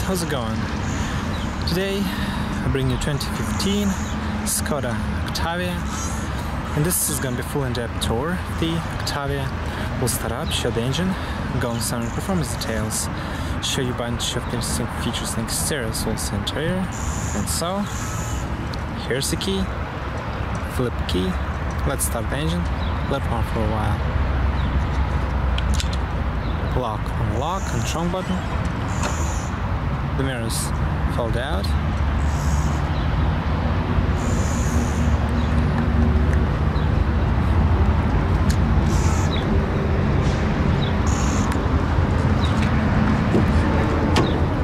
how's it going? Today I bring you 2015 Skoda Octavia, and this is gonna be a full in-depth tour of the Octavia. We'll start up, show the engine, go on some performance details, show you a bunch of interesting features in exterior as well as interior. And so, here's the key, flip key, let's start the engine, let it run for a while. Lock, unlock, control button. The mirrors fold out.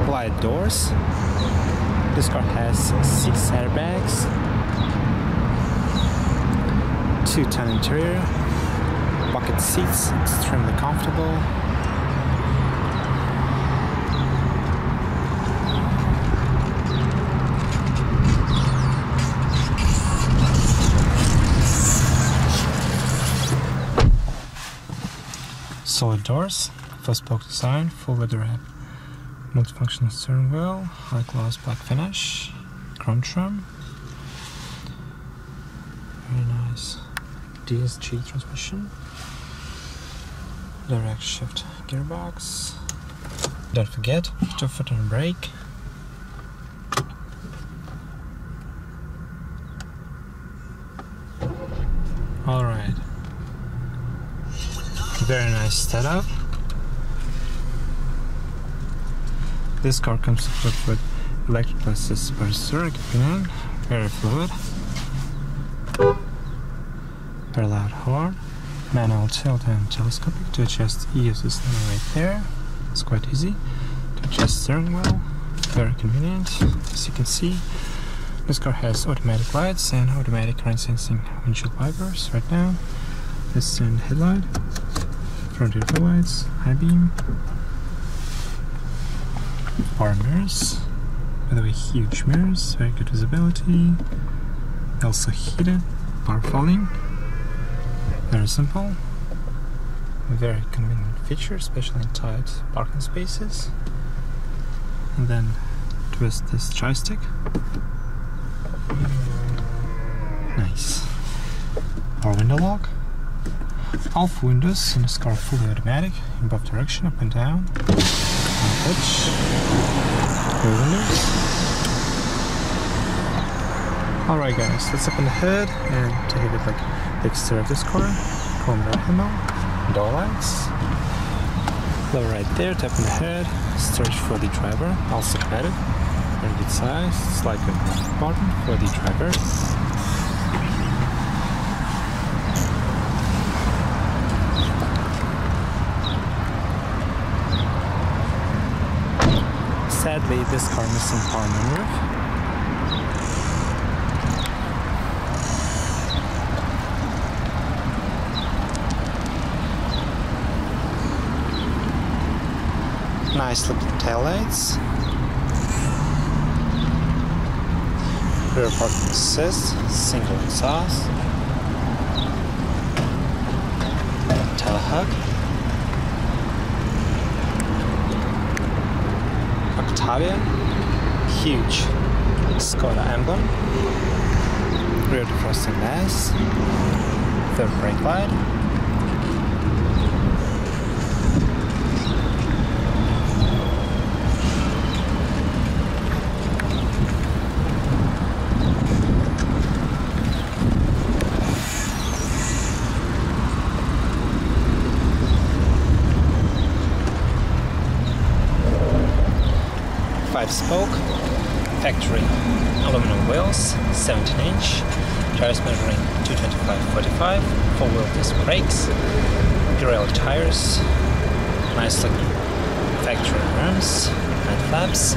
Light doors. This car has 6 airbags, 2-ton interior, bucket seats, extremely comfortable. Solid doors, four-spoke design, full leather wrap, multifunctional steering wheel, high gloss black finish, chrome trim, very nice DSG transmission, direct shift gearbox. Don't forget 2-foot on brake. All right. Very nice setup. This car comes equipped with electric assist supersonic pinion, very fluid, very loud horn, manual tilt and telescopic. To adjust ESC system right there. It's quite easy to adjust steering wheel, very convenient. As you can see, this car has automatic lights and automatic rain sensing windshield wipers right now. This is in headlight. Front rear lights, high beam, power mirrors, by the way huge mirrors, very good visibility, also heated, power folding, very simple, very convenient feature, especially in tight parking spaces. And then twist this joystick, nice, power window lock. All windows in this car fully automatic, in both direction, up and down. Touch. Rear windows. Alright guys, let's open the hood and take a look at the exterior of this car. Chrome door handle, door lights. Lever right there to open the hood. Storage for the driver, also padded. Very good size. It's like a button for the driver. Sadly, this car missing power moonroof. Nice looking taillights. Rear parking assist, single exhaust. Tail hug. Octavia, huge Skoda emblem, rear defrosting glass, third brake light, spoke, factory aluminum wheels, 17-inch, tires measuring 225/45, 4-wheel disc brakes, Pirelli tires, nice looking factory rims and flaps.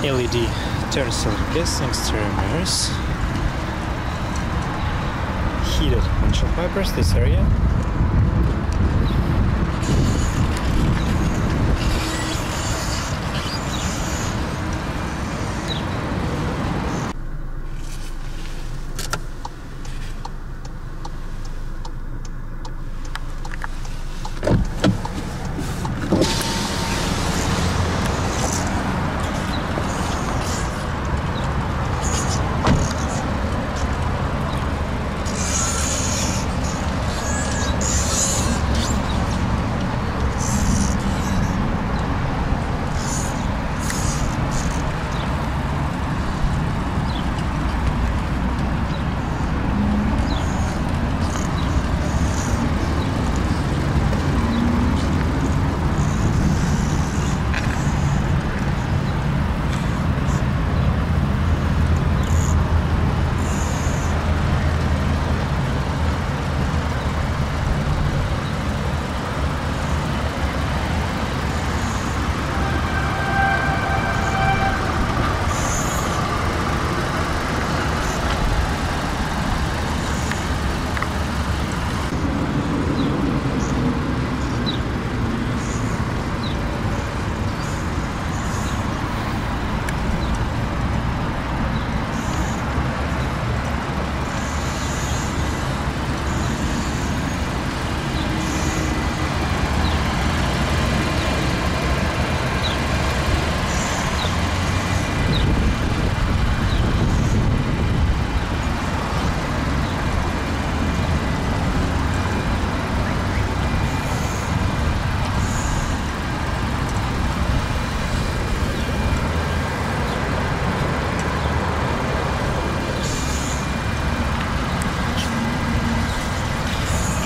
LED turn cylinders, exterior mirrors, heated windshield wipers, this area.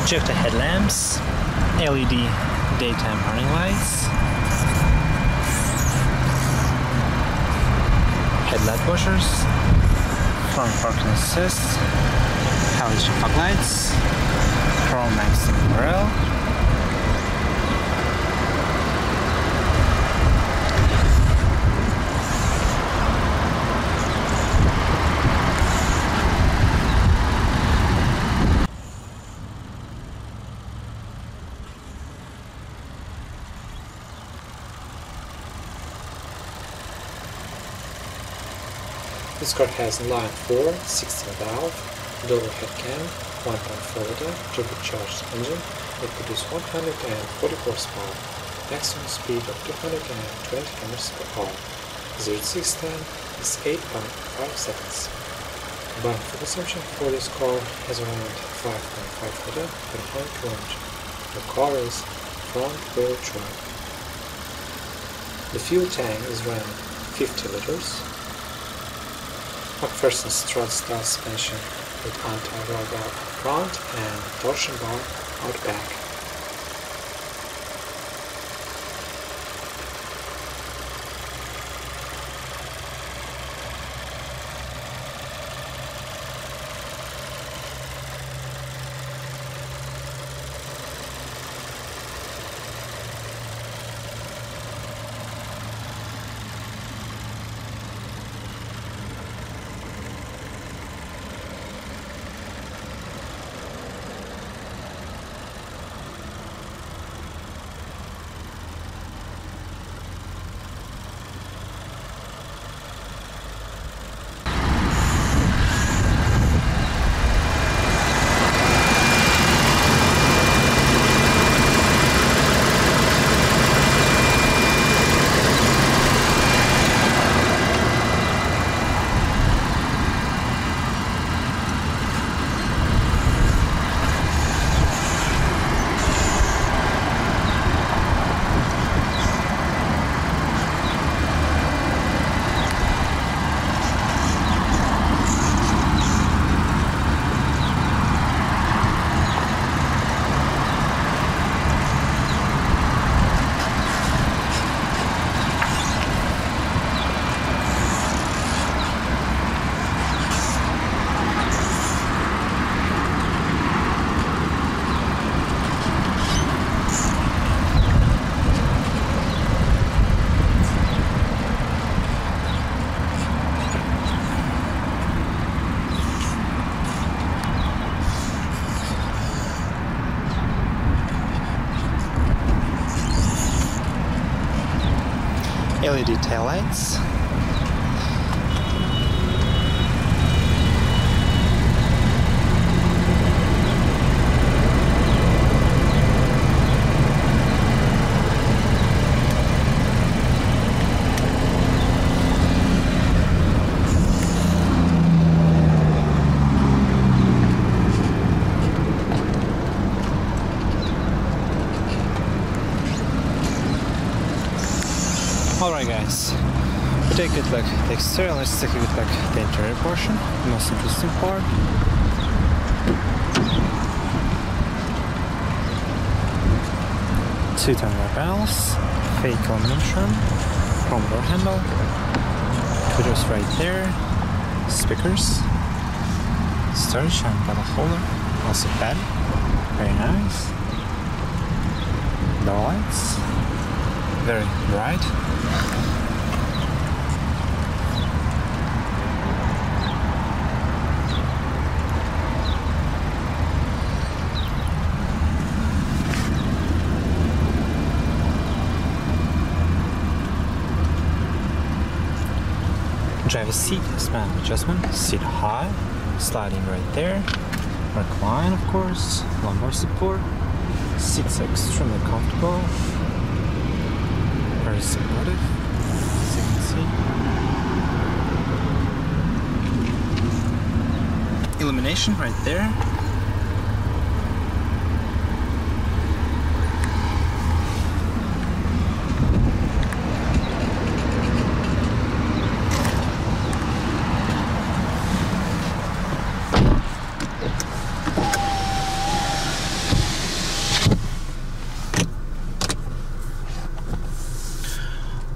Projector headlamps, LED daytime running lights, headlight washers, front parking assist, halogen fog lights, chrome accent grille, This car has inline 4, 16 valve, dual head cam, 1.4 liter turbocharged engine that produces 140 horsepower, maximum speed of 220 km per hour. 0 to 60 time is 8.5 seconds. Combined fuel consumption for this car is around 5.5 liter per 100 km. The car is front-wheel drive. The fuel tank is around 50 liters. McPherson strut style suspension with anti-roll bar up front and torsion bar out back. LED taillights. Alright guys, we take a good look at the exterior, let's take a good look at the interior portion, the most interesting part. Two-tone rear panels, fake aluminum trim, chrome door handle, tweeters right there, speakers, storage and bottle holder, also bed, very nice, door lights, very bright. Driver's seat, span adjustment, seat high, sliding right there, recline of course, lumbar support, seats are extremely comfortable, very supportive, as you can see. Illumination right there.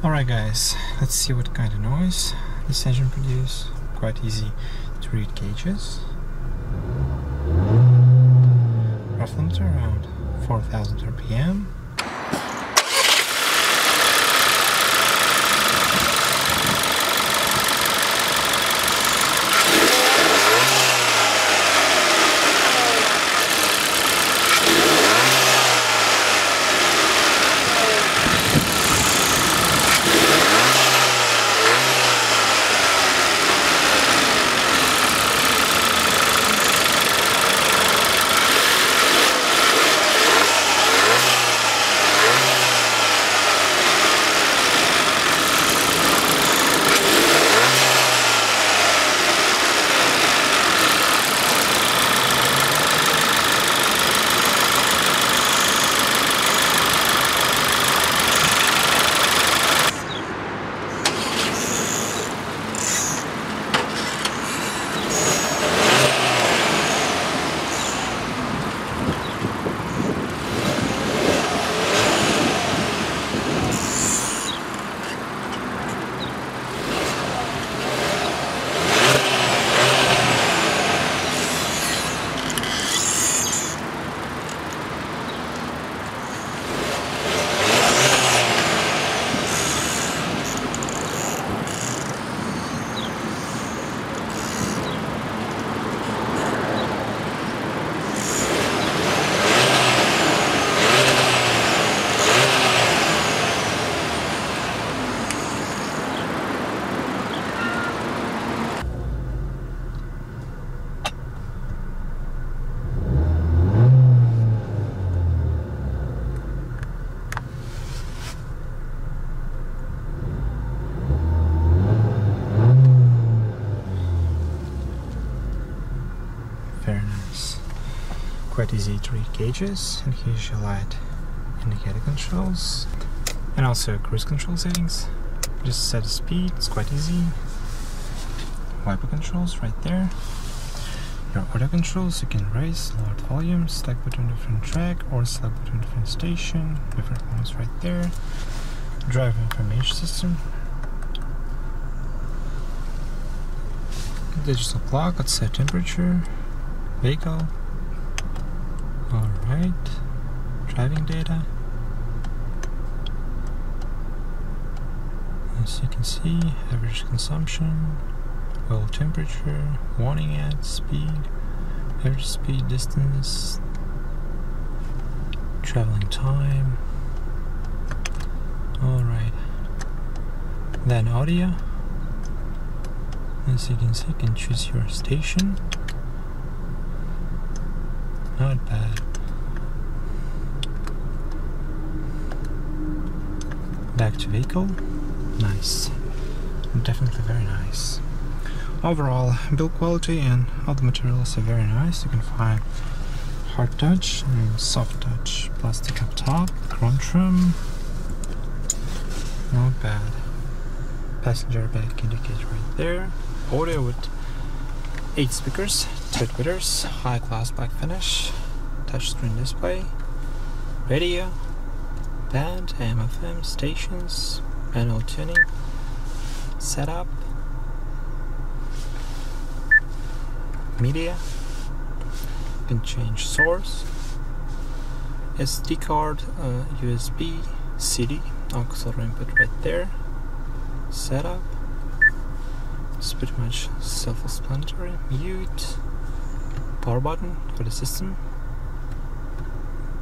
Alright guys, let's see what kind of noise this engine produces. Quite easy to read gauges. Rough limiter around 4,000 RPM. Very nice. Quite easy to read gauges, and here's your light indicator controls and also cruise control settings. Just set a speed, it's quite easy. Wiper controls right there. Your audio controls, you can raise, lower the volume, select between different track or select between different station, different ones right there. Driver information system. Digital clock, let's set temperature, vehicle. Alright, driving data. As you can see, average consumption, oil temperature, warning ads, speed, average speed, distance, traveling time. Alright, Then audio. As you can see, you can choose your station. Not bad. Back to vehicle. Nice. Definitely very nice. Overall, build quality and all the materials are very nice. You can find hard touch and soft touch. Plastic up top, chrome trim. Not bad. Passenger back indicator right there. Audio with 8 speakers, 2 tweeters, high class black finish, touchscreen display, radio, band, AM/FM stations, manual tuning, setup, media, you can change source, SD card, USB, CD, auxiliary input right there, setup. It's pretty much self-explanatory. Mute, power button for the system.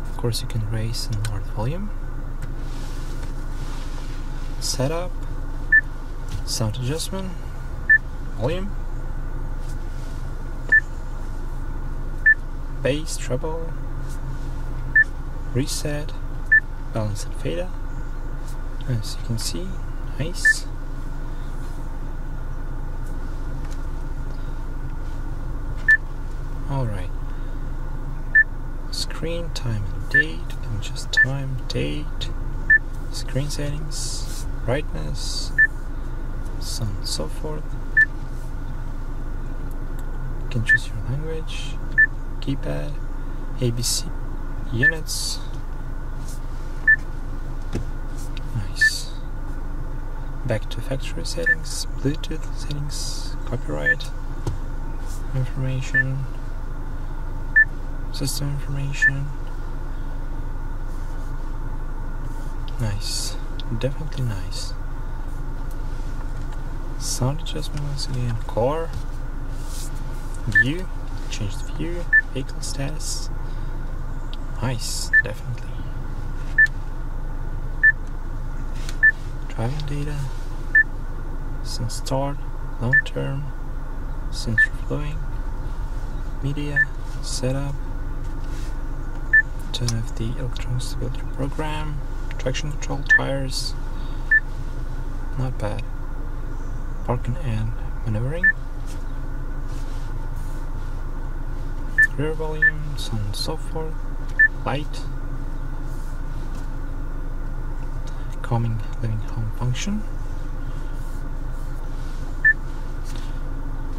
Of course, you can raise and lower the volume. Setup, sound adjustment, volume, bass, treble, reset, balance and fader. As you can see, nice. Alright. Screen, time and date. You can adjust time, date, screen settings, brightness, so on and so forth. You can choose your language, keypad, ABC units. Nice. Back to factory settings, Bluetooth settings, copyright information, system information. Nice. Definitely nice. Sound adjustment once again. Car. View. Change the view. Vehicle status. Nice. Definitely. Driving data. Since start. Long term. Sensor flowing. Media. Setup. Turn off the electronic stability program. Traction control, tires. Not bad. Parking and maneuvering. Rear volume, so on and so forth. Light. Calming living home function.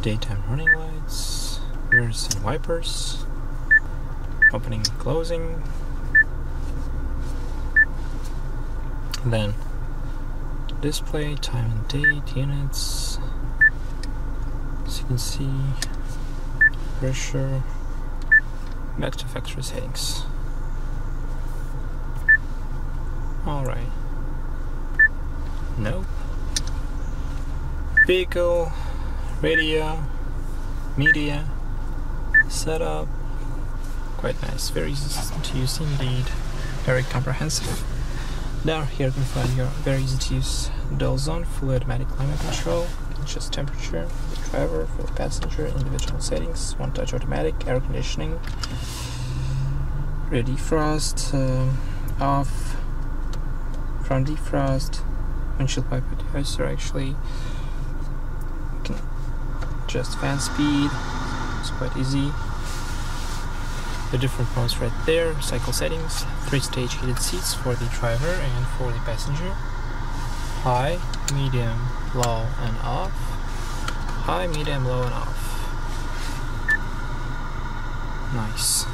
Daytime running lights. Mirrors and wipers. Opening and closing. Then display, time and date, units. As you can see, pressure. Back to factory settings. Alright. Nope. Vehicle, radio, media, setup. Quite nice. Very easy system to use indeed. Very comprehensive. Down here you can find your very easy to use dual zone, fully automatic climate control, adjust temperature for the driver, for the passenger, individual settings, one touch automatic, air conditioning, rear defrost, off, front defrost, windshield wiper dehumidifier. Actually, you can adjust fan speed. It's quite easy. The different modes right there. Cycle settings, 3-stage heated seats for the driver and for the passenger. High, medium, low and off. High, medium, low and off. Nice.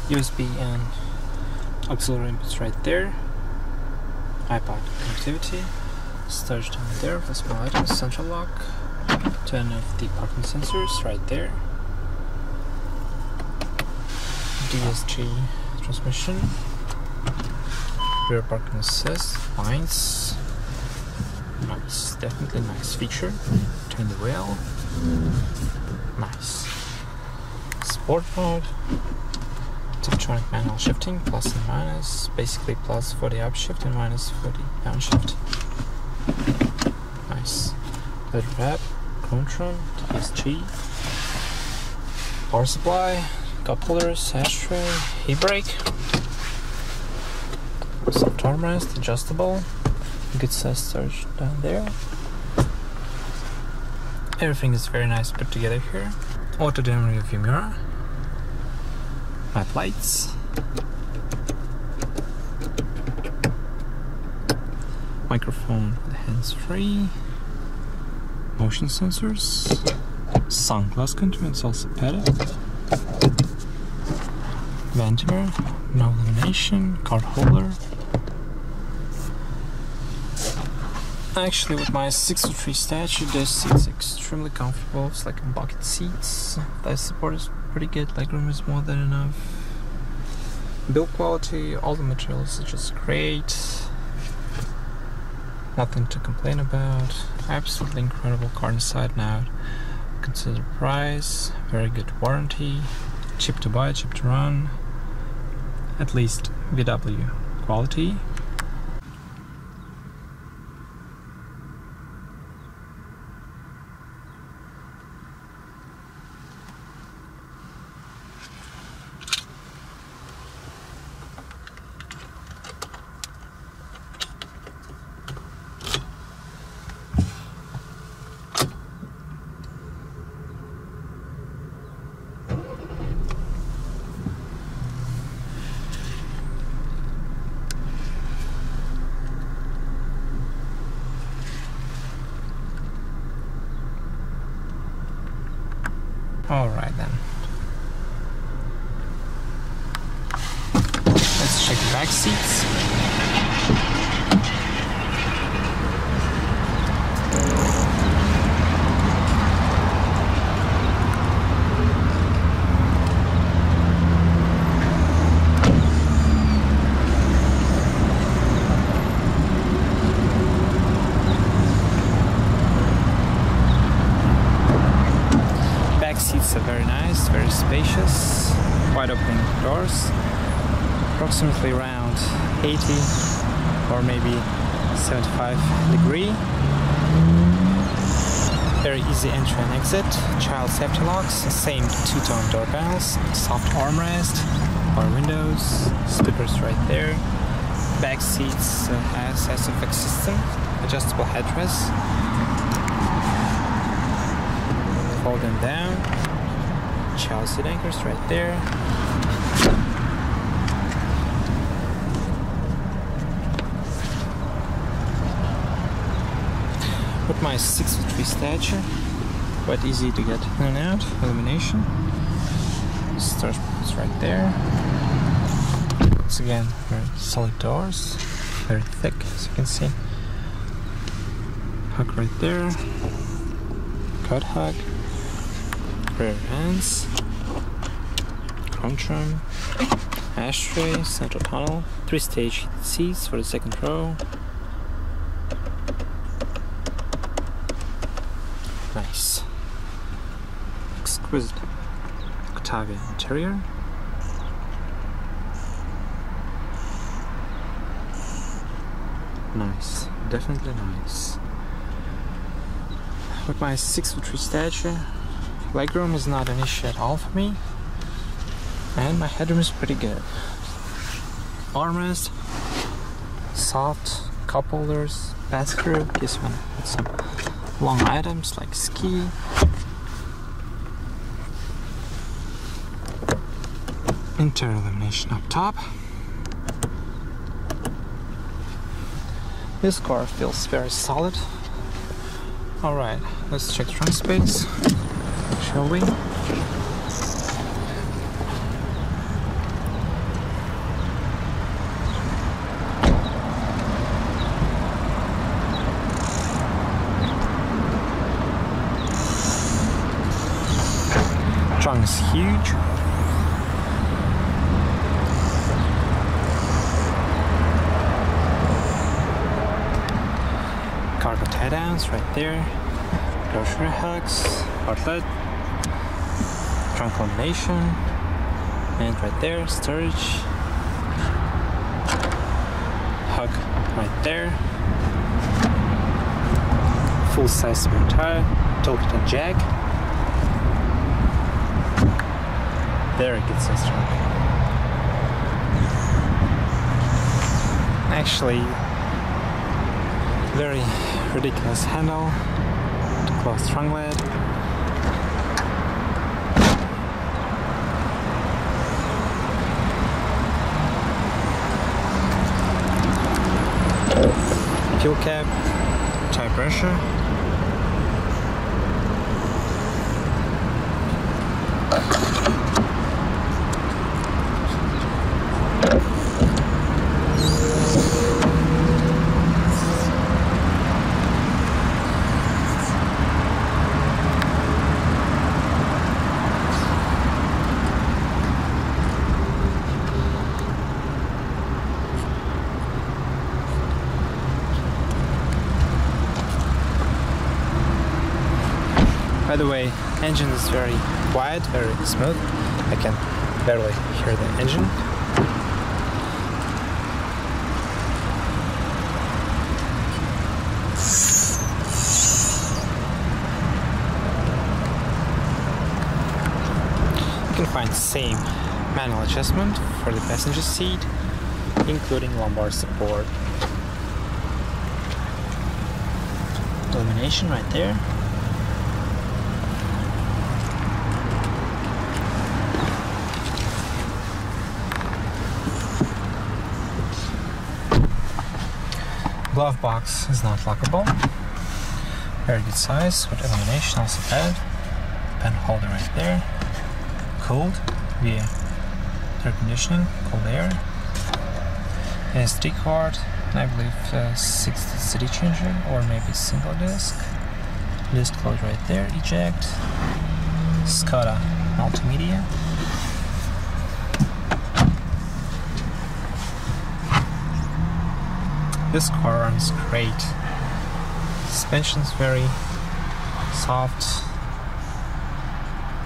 USB and auxiliary inputs right there. iPod connectivity. Storage down there for small items, central lock. Turn off the parking sensors right there. DSG transmission. Rear parking assist. Lines. Nice, definitely nice feature. Turn the wheel. Nice. Sport mode. Tiptronic manual shifting, plus and minus, basically plus for the upshift and minus for the downshift. Nice. Lead wrap, Chrometron, TSG, power supply, cup holders, ashtray, e-brake, soft armrest, adjustable, good size storage down there. Everything is very nice put together here. Auto dim rear view mirror, matte lights, microphone with hands-free, motion sensors, sunglass contour, it's also padded, vent mirror, no illumination, card holder. Actually, with my 6'3" stature, this seat's extremely comfortable. It's like bucket seats. Thigh support is pretty good, legroom is more than enough. Build quality, all the materials are just great. Nothing to complain about. Absolutely incredible car inside and out. Consider price, very good warranty, cheap to buy, cheap to run. At least VW quality. Alright then. Let's check the back seats. Seats are very nice, very spacious, wide open doors, approximately around 80 or maybe 75 degree. Very easy entry and exit, child safety locks, same two-tone door panels, soft armrest, power windows, speakers right there. Back seats has SFX system, adjustable headrest. Fold them down, child seat anchors right there. With my 6'3" stature, quite easy to get in and out, illumination. Storage pockets right there. Once again, very solid doors, very thick as you can see. Hug right there, cut hug. Rear ends, chrome trim, ashtray, central tunnel, 3-stage heated seats for the second row. Nice. Exquisite Octavia interior. Nice, definitely nice. With my 6'3" stature, legroom is not an issue at all for me, and my headroom is pretty good. Armrest, soft cup holders, pass-through in case you want to put some long items like ski. Interior illumination up top. This car feels very solid. Alright, let's check trunk space. Shall we? Trunk is huge. Cargo tie-downs right there. Grocery hooks, outlet. Trunk illumination, and right there, storage, hug right there, full-size spare tire, Tolkien jack, very good size trunk. Actually, very ridiculous handle to close trunk lid. Fuel cap, tire pressure, by the way, engine is very quiet, very smooth. I can barely hear the engine. You can find the same manual adjustment for the passenger seat, including lumbar support. Illumination right there. Glove box is not lockable. Very good size with illumination, also bad. Pen holder right there. Cooled via air conditioning, cold air. SD card, and I believe 60 CD changer or maybe single disc. Disc close right there, eject. Skoda multimedia. This car runs great. Suspension's very soft.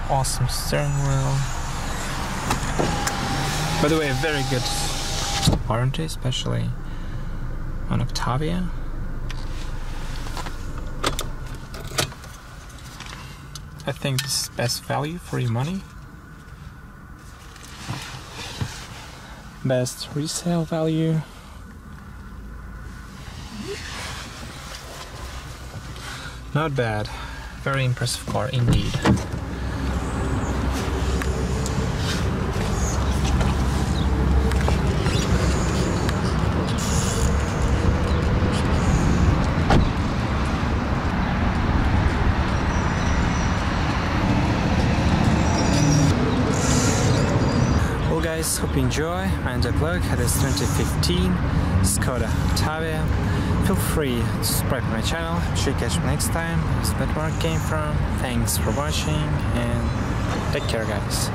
Awesome steering wheel. By the way, a very good warranty, especially on Octavia. I think this is best value for your money. Best resale value. Not bad. Very impressive car indeed. Well guys, hope you enjoy my vlog at this 2015 Skoda Octavia. Feel free to subscribe to my channel. I'm sure you catch me next time. This is where it came from. Thanks for watching and take care guys.